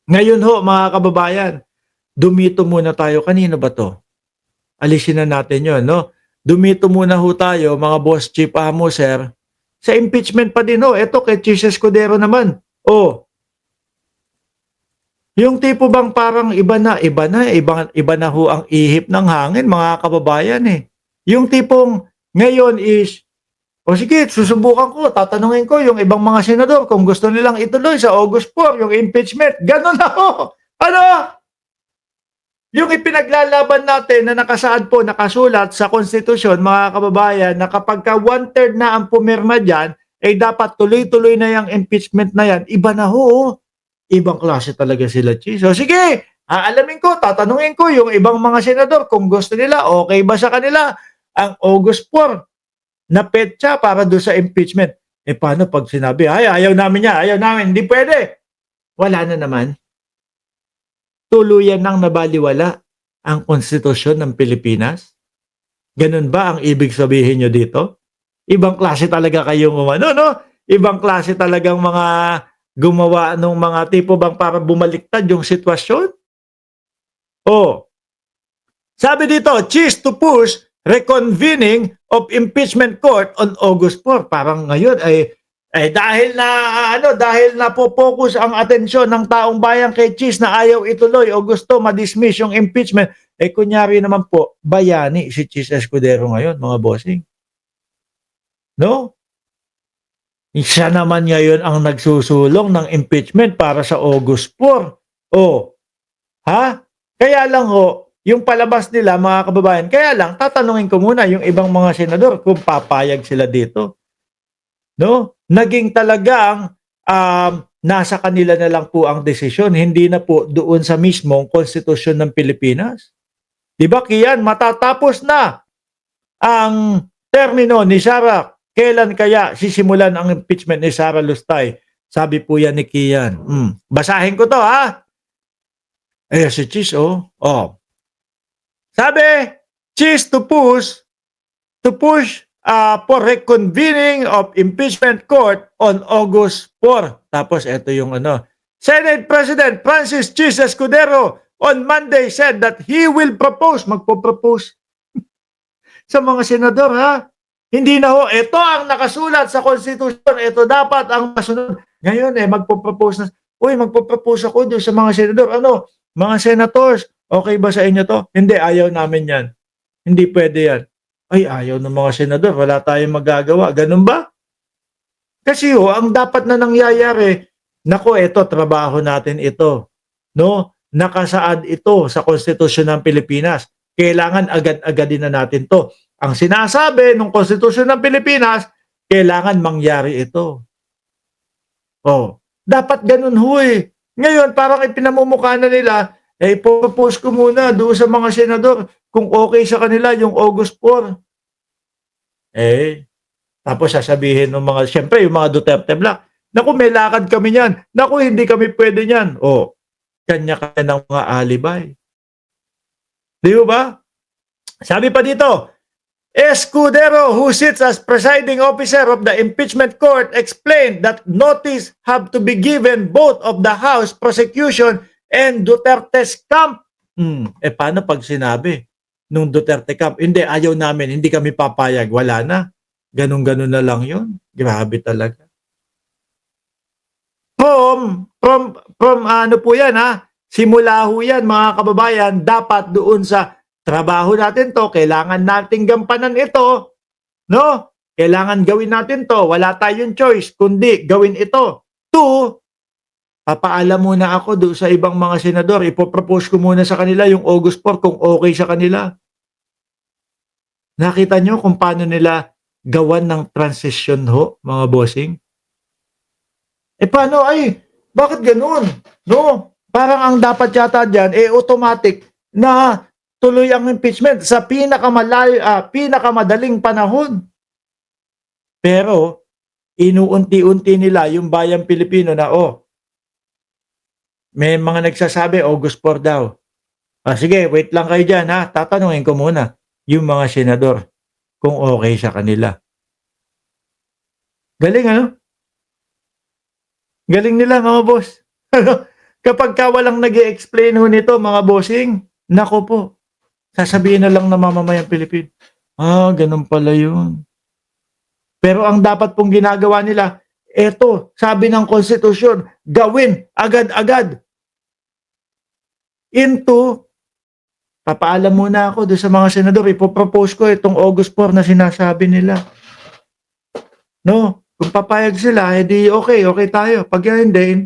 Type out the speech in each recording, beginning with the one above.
Ngayon ho mga kababayan, dumito muna tayo. Kanino ba 'to? Alisin na natin 'yon 'no. Dumito muna ho tayo mga boss chief amo, sir, sa impeachment pa din ho. Eto kay Chis Escudero naman. Oh, yung tipo bang parang iba na ho ang ihip ng hangin mga kababayan, eh. Yung tipong ngayon is, "O sige susubukan ko, tatanungin ko yung ibang mga senador kung gusto nilang ituloy sa August 4 yung impeachment." Gano'n na ho. Ano? Yung ipinaglalaban natin na nakasaad po, nakasulat sa konstitusyon mga kababayan na kapagka 1/3 na ang pumirma diyan, eh dapat tuloy-tuloy na yang impeachment na yan, iba na ho. Ibang klase talaga sila, Chis. O sige, aalamin ko, tatanungin ko yung ibang mga senador kung gusto nila, okay ba sa kanila ang August 4 na petsa para doon sa impeachment. Eh paano pag sinabi, ay ayaw namin yan, ayaw namin, hindi pwede. Wala na naman. Tuluyan nang nabalewala ang konstitusyon ng Pilipinas? Gano'n ba ang ibig sabihin niyo dito? Ibang klase talaga kayong umano 'no? Ibang klase talagang mga gumawa nung mga tipo bang para bumaliktad yung sitwasyon? Oh, sabi dito, "Cheese to push reconvening of impeachment court on August 4." Parang ngayon ay dahil na ano, dahil napo-focus ang atensyon ng taong bayan kay Cheese na ayaw ituloy o gusto ma-dismiss yung impeachment, eh kunyari naman po, bayani si Cheese Escudero ngayon, mga bossing. No? Siya naman ngayon ang nagsusulong ng impeachment para sa August 4. Oh, ha? Kaya lang ho, yung palabas nila mga kababayan, kaya lang tatanungin ko muna yung ibang mga senador kung papayag sila dito, no? Naging talagang nasa kanila na lang po ang desisyon, hindi na po doon sa mismong konstitusyon ng Pilipinas. 'Di ba, Kian, matatapos na ang termino ni Sara. Kailan kaya sisimulan ang impeachment ni Sara Lustay? Sabi po yan ni Kian. Basahin ko to ha. Eh si Chis oh. Sabi, Chis to push for reconvening of impeachment court on August 4. Tapos ito yung ano. Senate President Francis Chis Escudero on Monday said that he will magpo-propose sa mga senador ha. Hindi na ho, ito ang nakasulat sa konstitusyon, ito dapat ang masunod. Ngayon magpo-propose na, uy, magpo-propose ako doon sa mga senador. Ano, mga senators, okay ba sa inyo to? Hindi, ayaw namin yan. Hindi pwede yan. Ay, ayaw ng mga senador, wala tayong magagawa. Ganun ba? Kasi ho, ang dapat na nangyayari, nako, ito, trabaho natin ito. No? Nakasaad ito sa konstitusyon ng Pilipinas. Kailangan agad-agadin na natin to. Ang sinasabi ng konstitusyon ng Pilipinas, kailangan mangyari ito. Oh, dapat ganun ho eh. Ngayon, parang ipinamumukha na nila, propose ko muna doon sa mga senador kung okay sa kanila yung August 4. Tapos sasabihin ng mga, siyempre yung mga Duterte Black, naku, may lakad kami niyan. Naku, hindi kami pwede niyan. Oh, kanya-kanya ng mga alibay. Di ba? Sabi pa dito, Escudero, who sits as presiding officer of the impeachment court, explained that notice have to be given both of the House prosecution and Duterte's camp. Paano pag sinabi nung Duterte camp, hindi, ayaw namin, hindi kami papayag, wala na. Ganun-ganun na lang yun. Grabe talaga. From ano po yan ha, simula ho yan mga kababayan, dapat doon sa trabaho natin to, kailangan nating gampanan ito, no? Kailangan gawin natin to, wala tayong choice, kundi gawin ito. Two, papaalam muna ako doon sa ibang mga senador, ipopropose ko muna sa kanila yung August 4 kung okay sa kanila. Nakita nyo kung paano nila gawan ng transition ho, mga bossing? Paano bakit ganun? No? Parang ang dapat yata dyan, automatic na tuloy ang impeachment sa pinakamadaling panahon. Pero, inuunti-unti nila yung bayang Pilipino na, may mga nagsasabi, August 4 daw. Sige, wait lang kayo dyan ha. Tatanungin ko muna yung mga senador kung okay sa kanila. Galing ano? Galing nila mga boss. Kapagka walang nag-e-explain ho nito mga bossing, naku po, sasabihin na lang ng mamamayang Pilipino, ganun pala yun. Pero ang dapat pong ginagawa nila, eto, sabi ng konstitusyon, gawin agad-agad. Into, papaalam muna ako doon sa mga senador, ipopropose ko itong August 4 na sinasabi nila. No? Kung papayag sila, edi okay tayo. Pag hindi.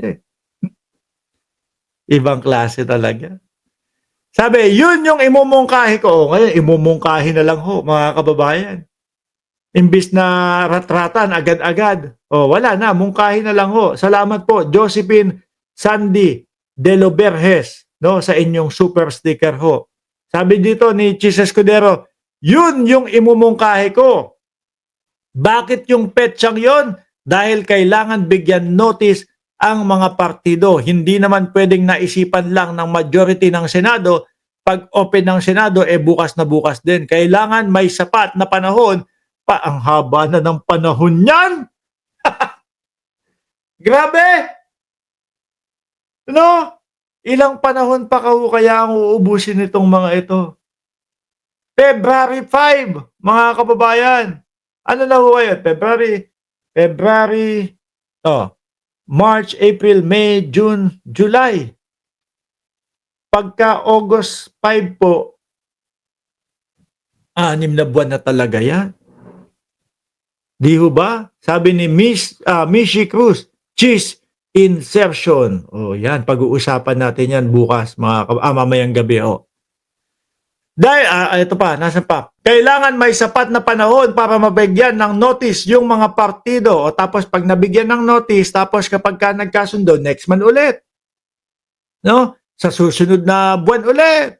Ibang klase talaga. Sabi, yun yung imumungkahi ko. Ngayon, imumungkahi na lang ho, mga kababayan. Imbis na ratratan agad-agad. Wala na, mungkahi na lang ho. Salamat po, Josephine Sandy de Loberges, no, sa inyong super sticker ho. Sabi dito ni Chis Escudero, yun yung imumungkahi ko. Bakit yung petsang yon? Dahil kailangan bigyan notice ang mga partido. Hindi naman pwedeng naisipan lang ng majority ng Senado. Pag open ng Senado, bukas na bukas din. Kailangan may sapat na panahon. Ang haba na ng panahon niyan. Grabe! No? Ilang panahon pa kaya ang uubusin itong mga ito? February 5, mga kababayan. Ano na ho kayo? February, March, April, May, June, July. Pagka August 5 po, 6 na buwan na talaga yan. Di ho ba? Sabi ni Mishi Cruz, cheese insertion. Yan, pag-uusapan natin yan bukas, mamayang gabi. Dahil, ito pa, nasa pa. Kailangan may sapat na panahon para mabigyan ng notice yung mga partido. Tapos pag nabigyan ng notice, tapos kapag ka nagkasundo, next month ulit. No? Sa susunod na buwan ulit.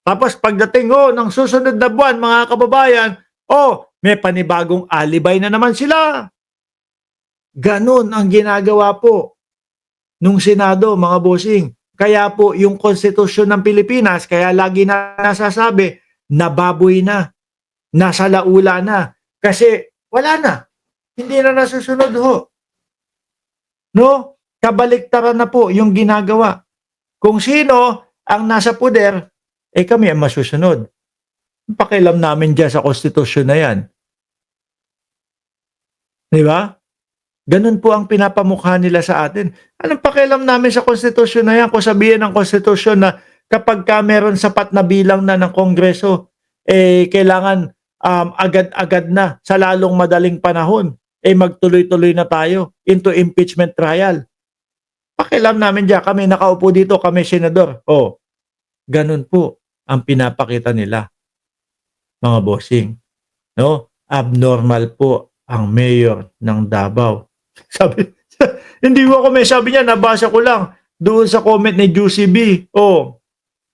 Tapos pagdating ng susunod na buwan, mga kababayan, may panibagong alibay na naman sila. Ganon ang ginagawa po nung Senado, mga bossing. Kaya po yung konstitusyon ng Pilipinas, kaya lagi na nasasabi, nababoy na, nasa laula na. Kasi wala na. Hindi na nasusunod ho. No? Kabaliktaran na po yung ginagawa. Kung sino ang nasa puder, kami ang masusunod. Pakialam namin dyan sa konstitusyon na yan. Di ba? Ganun po ang pinapamukha nila sa atin. Anong pakialam namin sa konstitusyon na yan? Kung sabihin ng konstitusyon na kapag ka meron sapat na bilang na ng Kongreso, kailangan agad-agad na sa lalong madaling panahon, magtuloy-tuloy na tayo into impeachment trial. Pakialam namin dyan. Kami nakaupo dito, kami senador. Ganun po ang pinapakita nila, mga bossing. No? Abnormal po ang mayor ng Davao. Sabi, hindi ko sabi niya, nabasa ko lang doon sa comment ni Juicy B.